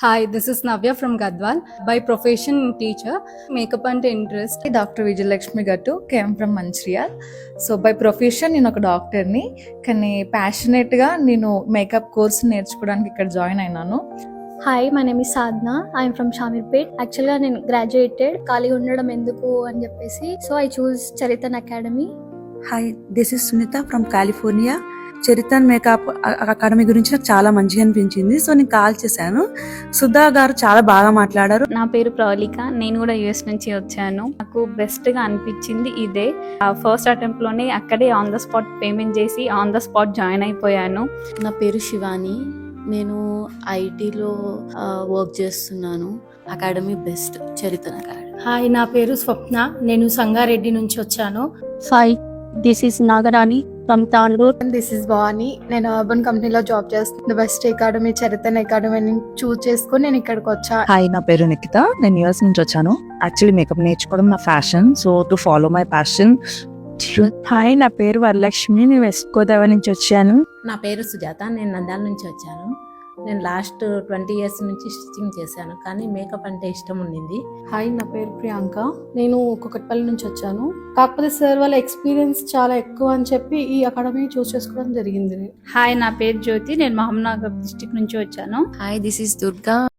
Hi, this is Navya from Gadwal. By profession, teacher. Makeup అంటే interest. Doctor Vijayalakshmi గట్టు came from Mancherial. So by profession నేను ఒక డాక్టర్ని, కానీ ప్యాషనేట్గా నేను మేకప్ కోర్స్ నేర్చుకోవడానికి ఇక్కడ జాయిన్ అయినాను. Hi, my name is Sadhana. I'm from Shamirpet. యాక్చువల్గా నేను గ్రాడ్యుయేటెడ్, ఖాళీగా ఉండడం ఎందుకు అని చెప్పేసి so I choose Charitan academy. Hi, this is Sunitha from California. Charitan makeup academy గురించి నాకు చాలా మంచిగా అనిపించింది. సో నేను కాల్ చేశాను. సుధా గారు చాలా బాగా మాట్లాడారు. నా పేరు ప్రవళిక. నేను కూడా యుఎస్ నుంచి వచ్చాను. నాకు బెస్ట్ గా అనిపించింది ఇదే. ఫస్ట్ అటెంప్ట్ లోనే అక్కడే ఆన్ ద స్పాట్ పేమెంట్ చేసి ఆన్ ద స్పాట్ జాయిన్ అయిపోయాను. నా పేరు శివాని. నేను ఐటీలో వర్క్ చేస్తున్నాను. Academy best, Charitan academy. Hi, నా పేరు స్వప్న. నేను సంగారెడ్డి నుంచి వచ్చాను. Hi, this is Nagarani from Tandur. This is Bhavani. నేను అర్బన్ కంపెనీలో జాబ్ చేస్తున్నాను. బెస్ట్ అకాడమీ చరితన్ అకాడమీని చూస్ చేసుకుని నేను ఇక్కడికి వచ్చా. హాయ్, నా పేరు నిఖిత. నేను యూఎస్ నుంచి వచ్చాను. యాక్చువల్లీ మేకప్ నేర్చుకోవడం నా fashion, so to follow my passion. Hi, నా పేరు వరలక్ష్మి. నేను వెస్ట్ గోదావరి నుంచి వచ్చాను. నా పేరు సుజాత. నేను నంద్యాల నుంచి వచ్చాను. నేను లాస్ట్ 20 years నుంచి స్టిచ్చింగ్ చేశాను, కానీ మేకప్ అంటే ఇష్టం ఉండింది. హాయ్, నా పేరు ప్రియాంక. నేను కుకట్పల్లి నుంచి వచ్చాను. కాకపోతే సార్ వాళ్ళ ఎక్స్పీరియన్స్ చాలా ఎక్కువ అని చెప్పి ఈ అకాడమీ చూస్ చేసుకోవడం జరిగింది. హాయ్, నా పేరు జ్యోతి. నేను మహబూబ్నగర్ డిస్ట్రిక్ట్ నుంచి వచ్చాను. Hi, this is Durga.